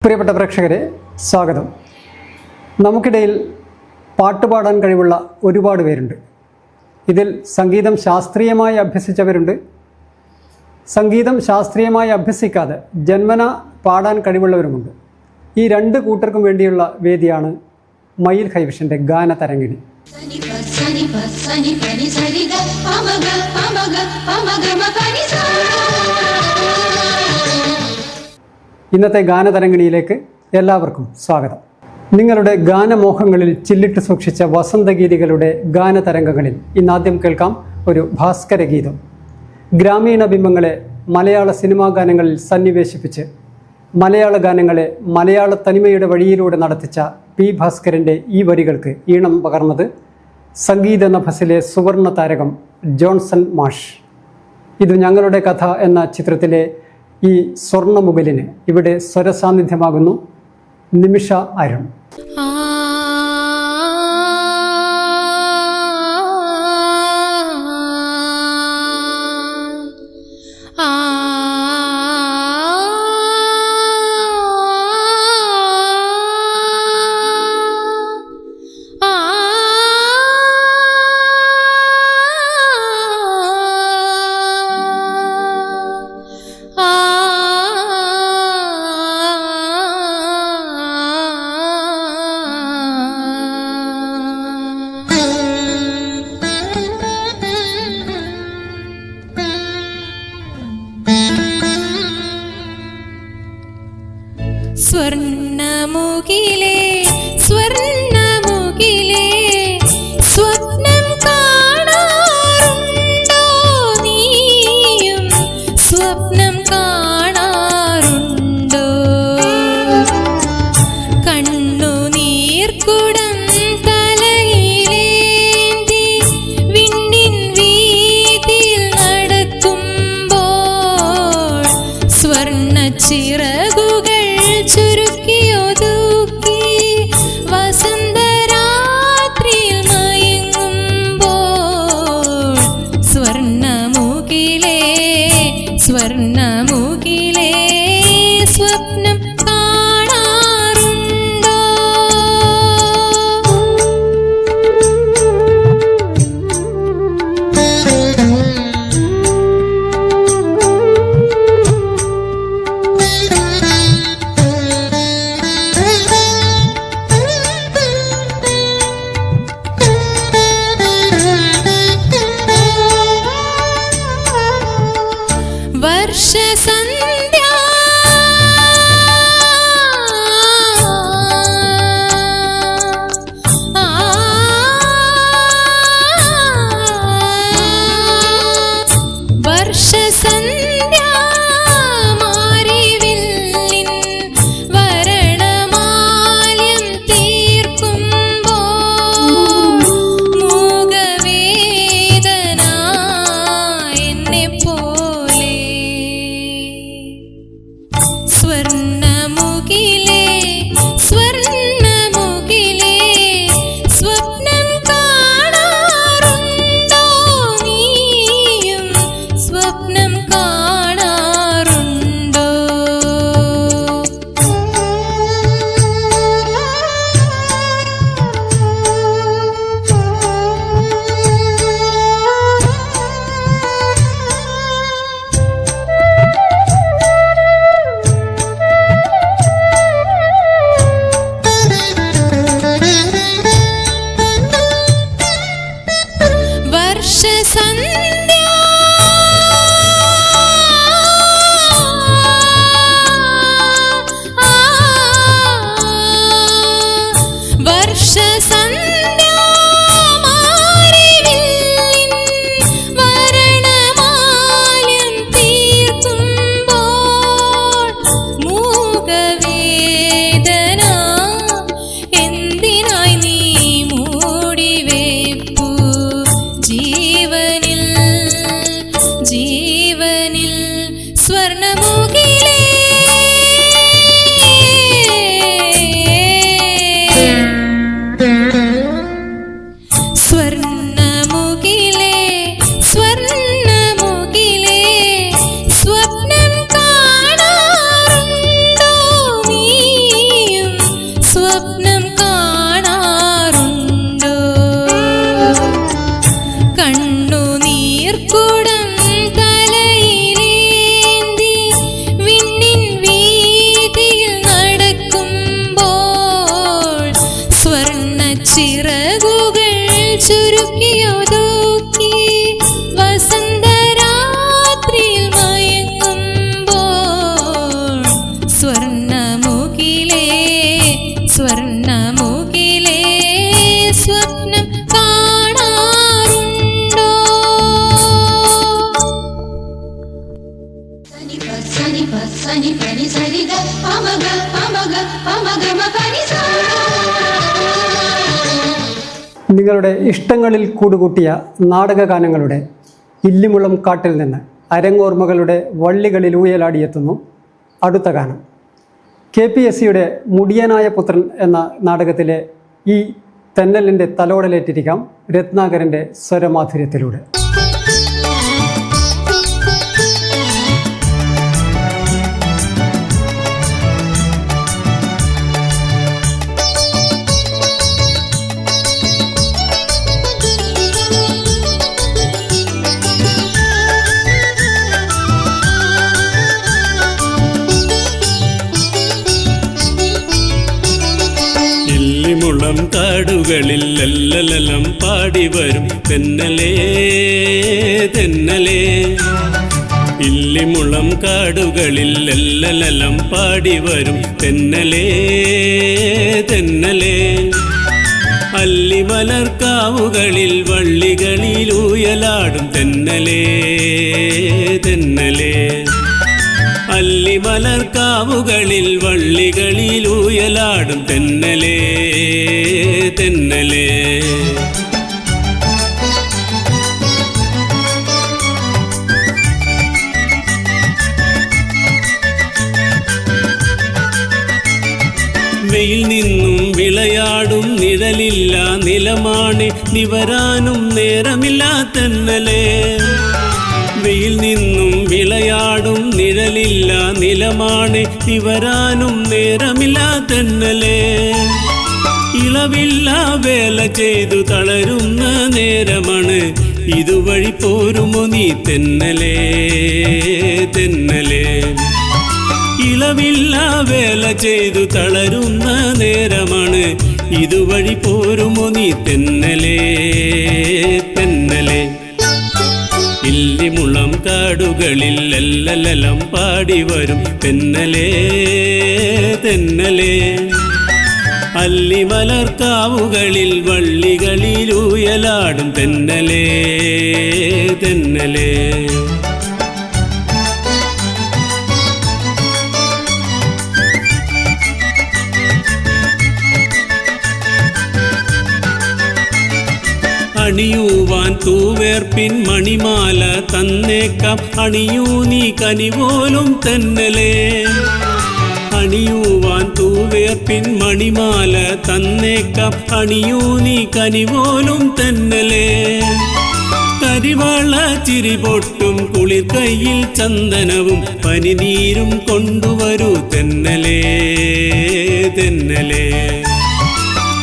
പ്രിയപ്പെട്ട പ്രേക്ഷകരെ, സ്വാഗതം. നമുക്കിടയിൽ പാട്ടുപാടാൻ കഴിവുള്ള ഒരുപാട് പേരുണ്ട്. ഇതിൽ സംഗീതം ശാസ്ത്രീയമായി അഭ്യസിച്ചവരുണ്ട്, സംഗീതം ശാസ്ത്രീയമായി അഭ്യസിക്കാതെ ജന്മന പാടാൻ കഴിവുള്ളവരുമുണ്ട്. ഈ രണ്ട് കൂട്ടർക്കും വേണ്ടിയുള്ള വേദിയാണ് മയിൽ ഹൈവിഷൻ്റെ ഗാനതരംഗിണി. ഇന്നത്തെ ഗാനതരംഗിണിയിലേക്ക് എല്ലാവർക്കും സ്വാഗതം. നിങ്ങളുടെ ഗാനമോഹങ്ങളിൽ ചില്ലിട്ട് സൂക്ഷിച്ച വസന്തഗീതികളുടെ ഗാനതരംഗങ്ങളിൽ ഇന്നാദ്യം കേൾക്കാം ഒരു ഭാസ്കര ഗീതം. ഗ്രാമീണ ബിംബങ്ങളെ മലയാള സിനിമാ ഗാനങ്ങളിൽ സന്നിവേശിപ്പിച്ച് മലയാള ഗാനങ്ങളെ മലയാള തനിമയുടെ വഴിയിലൂടെ നടത്തിച്ച പി ഭാസ്കരൻ്റെ ഈ വരികൾക്ക് ഈണം പകർന്നത് സംഗീത നഭസിലെ സുവർണ താരകം ജോൺസൺ മാഷ്. ഇത് ഞങ്ങളുടെ കഥ എന്ന ചിത്രത്തിലെ ഈ സ്വർണ്ണമുകിലിന് ഇവിടെ സ്വരസാന്നിധ്യമാകുന്നു നിമിഷ അരുൺ. സ്വർണ്ണമുകിലേ സ്വർണ്ണമുകിലേ സ്വപ്നം കാണാറുണ്ടോ നീയും സ്വപ്നം കാണാറുണ്ടോ കണ്ണുനീർക്കുടം തലയിലേന്തി വിണ്ണിൻ വീതിയിൽ നടക്കുമ്പോൾ സ്വർണ്ണച്ചിറകുകൾ ചുരുക്കിയൊതുക്കി വസന്തരാത്രിയിൽ മയങ്ങുമ്പോൾ സ്വർണ്ണമുകിലേ സ്വർണ്ണമുകിലേ സ്വപ്നം കാണാറുണ്ടോ? വർഷസന്ധ്യ വർഷസന്ധ്യ മാരിവില്ലിൻ വരണമാല്യം തീർക്കുമ്പോൾ മൂകവേദന എന്നെ പോലെ സ്വർണ്ണമുകിലേ സ്വർണ്ണമുകിലേ സ്വപ്നം കാണാറുണ്ടോ നീയും സ്വപ്നം കാണാറുണ്ടോ? വർഷസന്ധ്യ വർഷസന്ധ്യ മാരിവില്ലിൻ വരണമാല്യം തീർക്കുമ്പോൾ മൂകവേദന എന്തിനായി നീ മൂടിവെപ്പു ജീവനിൽ സനി പനി സരിഗ പമഗ പമഗ പമഗമ പനി സാ. നിങ്ങളുടെ ഇഷ്ടങ്ങളിൽ കൂടുകൂട്ടിയ നാടകഗാനങ്ങളുടെ ഇല്ലിമുളം കാട്ടിൽ നിന്ന് അരങ്ങോർമ്മകളുടെ വള്ളികളിൽ ഊയലാടിയെത്തുന്നു അടുത്ത ഗാനം. KPSCയുടെ മുടിയനായ പുത്രൻ എന്ന നാടകത്തിലെ ഈ തെന്നലിൻ്റെ തലോടലേറ്റിരിക്കാം രത്നാകരൻ്റെ സ്വരമാധുര്യത്തിലൂടെ. ഇല്ലിമുളം കാടുകളിൽ ലല്ലലലം പാടി വരും തെന്നലേ തെന്നലേ. ഇല്ലിമുളം കാടുകളിൽ ലല്ലലലം പാടി വരും തെന്നലേ തെന്നലേ. അല്ലിമലർക്കാവുകളിൽ വള്ളികളിലൂയലാടും തെന്നലേ തെന്നലേ. അല്ലിമലർക്കാവുകളിൽ വള്ളികളിലൂയലാടും തെന്നലേ തെന്നലേ. വെയിൽ നിന്നും വിളയാടും നിഴലില്ല നിലമാണ് നിവരാനും നേരമില്ല തെന്നലേ. വെയിൽ നിന്നും വിളയാടും നിഴലില്ല നിലമാണ് നിവരാനും നേരമില്ല തെന്നലേ. ഇളവില്ല വേല ചെയ്തു തളരുന്ന നേരമാണ് ഇതുവഴി പോരുമോ നീ തെന്നലേ തെന്നലേ. ഇളവില്ല വേല ചെയ്തു തളരുന്ന നേരമാണ് ഇതുവഴി പോരുമോ നീ തെന്നലേ തെന്നലേ. ഇല്ലിമുളം കാടുകളിൽ ലല്ലലലം പാടി വരും തെന്നലേ തെന്നലേ. അല്ലിമലർക്കാവുകളിൽ വള്ളികളിലൂയലാടും തെന്നലേ തെന്നലേ. അണിയുവാൻ തൂവേർപ്പിൻ മണിമാല തന്നേക്കാം അണിയൂ നീ കനിപോലും തെന്നലേ. അണിയുവാൻ തൂവേർപ്പിൻ മണിമാല തന്നേക്കാം അണിയൂ നീ കനിപോലും തെന്നലേ. കരിവാള ചിരിപൊട്ടും കുളിർ കയ്യിൽ ചന്ദനവും പനിനീരും കൊണ്ടുവരൂ തെന്നലേ തെന്നലേ.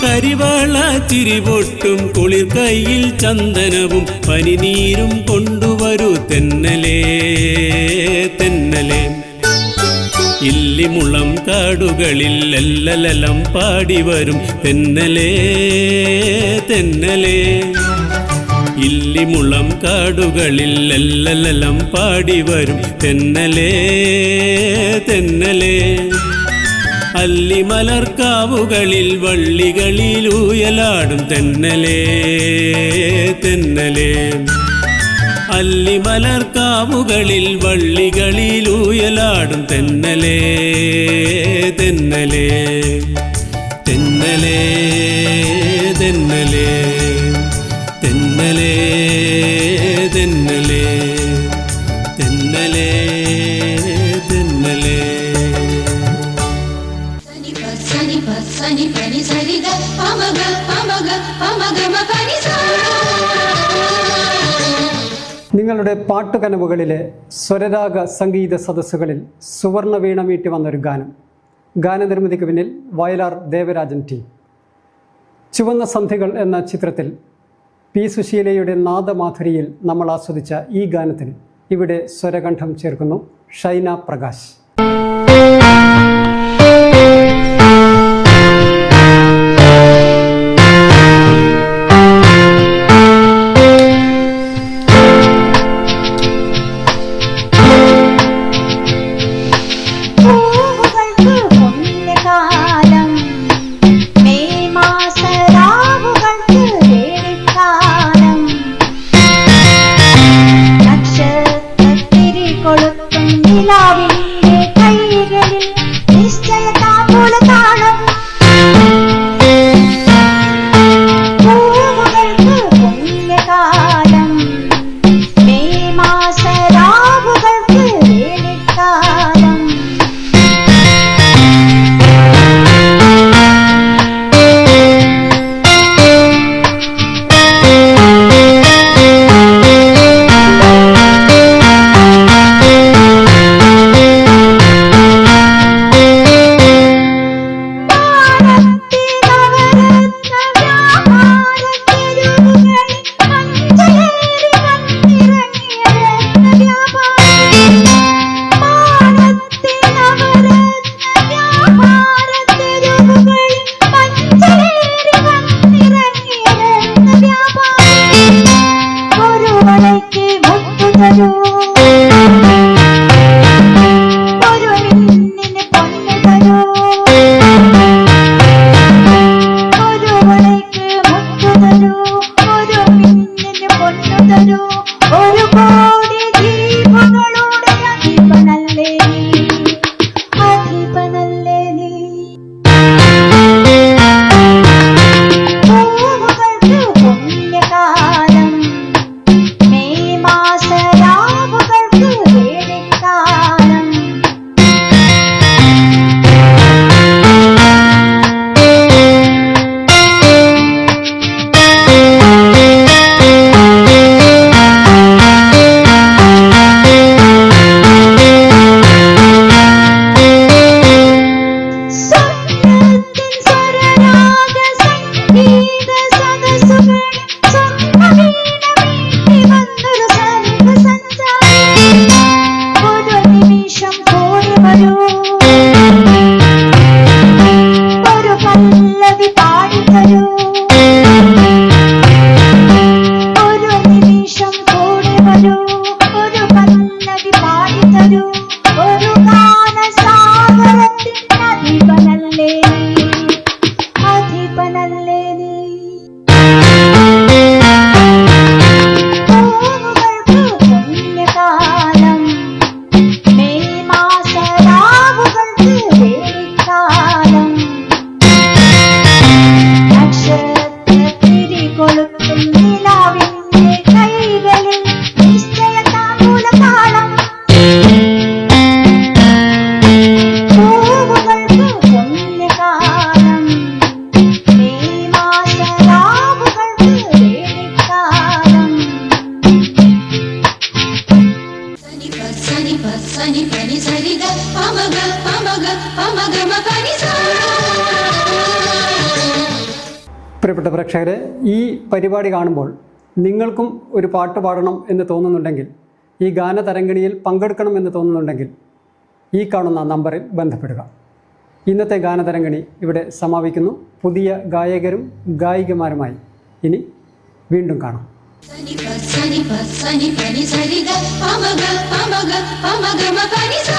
കരിവാള ചിരിപൊട്ടും കുളിർ കയ്യിൽ ചന്ദനവും പനിനീരും കൊണ്ടുവരൂ തെന്നലേ തെന്നലേ. ഇല്ലിമുളം കാടുകളിൽ ലല്ലലലം പാടി വരും തെന്നലേ തെന്നലേ. ഇല്ലിമുളം കാടുകളിൽ ലല്ലലലം പാടി വരും തെന്നലേ തെന്നലേ. അല്ലിമലർക്കാവുകളിൽ വള്ളികളിലൂയലാടും തെന്നലേ തെന്നലേ. അല്ലിമലർക്കാവുകളിൽ വള്ളികളിലൂയലാടും തെന്നലേ തെന്നലേ തെന്നലേ തെന്നലേ തെന്നലേ തെന്നലേ തെന്നലേ തെന്നലേ. സനി പ സനി പനി സരിഗ പമഗ പമഗ പമഗമ പനി സാ. നിങ്ങളുടെ പാട്ടുകനവുകളിലെ സ്വരരാഗ സംഗീത സദസ്സുകളിൽ സുവർണ വീണ മീട്ടി വന്നൊരു ഗാനം. ഗാനനിർമ്മിതിക്ക് പിന്നിൽ വയലാർ ദേവരാജൻ ടീം. ചുവന്ന സന്ധികൾ എന്ന ചിത്രത്തിൽ പി സുശീലയുടെ നാദമാധുരിയിൽ നമ്മൾ ആസ്വദിച്ച ഈ ഗാനത്തിന് ഇവിടെ സ്വരകണ്ഠം ചേർക്കുന്നു ഷൈന പ്രകാശ്. കൊളുത്തും നിലാവിന്റെ തരൂ, ഒരു മിന്നിന് പൊന്നു തരൂ, ഒരു വളയ്ക്ക് മുത്തു തരൂ, ഒരു മിന്നിന് പൊന്നു തരൂ, ഒരു കോടി ദീപങ്ങളുടെ അധിപനല്ലേ നീ, അധിപനല്ലേ നീ. പൂവുകൾക്ക് പുണ്യകാലം, മെയ് മാസരാവുകൾക്ക് വേനൽക്കാലം. സ്വപ്നത്തിൻ സ്വരരാഗ സംഗീത സദസ്സുകളിൽ സ്വർണ്ണവീണ മീട്ടി വന്നൊരു സർവ്വ സഞ്ചാരി, ഒരു നിമിഷം കൂടി വരൂ, ഒരു പല്ലവി പാടിത്തരൂ, ഒരു നിമിഷം കൂടി വരൂ, ഒരു പല്ലവി പാടിത്തരൂ, ഒരു ഗാനസാഗരത്തിൻ അധിപനല്ലേ നീ, അധിപനല്ലേ നീ. പൂവുകൾക്ക് പുണ്യകാലം, മെയ് മാസരാവുകൾക്ക് വേനൽക്കാലം. നക്ഷത്രത്തിരി കൊളുത്തും നിലാവിന്റെ കൈകളിൽ നിശ്ചയതാമ്പൂലതാളം. പൂവുകൾക്ക് പുണ്യകാലം, മെയ് മാസരാവുകൾക്ക് വേനൽക്കാലം. സനി സനി പനി സരിഗ പമഗ പമഗ പമഗമ പനി സാ. പ്രിയപ്പെട്ട പ്രേക്ഷകരെ, ഈ പരിപാടി കാണുമ്പോൾ നിങ്ങൾക്കും ഒരു പാട്ട് പാടണം എന്ന് തോന്നുന്നുണ്ടെങ്കിൽ, ഈ ഗാനതരംഗിണിയിൽ പങ്കെടുക്കണം എന്ന് തോന്നുന്നുണ്ടെങ്കിൽ ഈ കാണുന്ന നമ്പറിൽ ബന്ധപ്പെടുക. ഇന്നത്തെ ഗാനതരംഗിണി ഇവിടെ സമാപിക്കുന്നു. പുതിയ ഗായകരും ഗായികമാരുമായി ഇനി വീണ്ടും കാണാം. സനി പനി സരിഗ പമഗ പമഗ പമഗമ പനി സാ.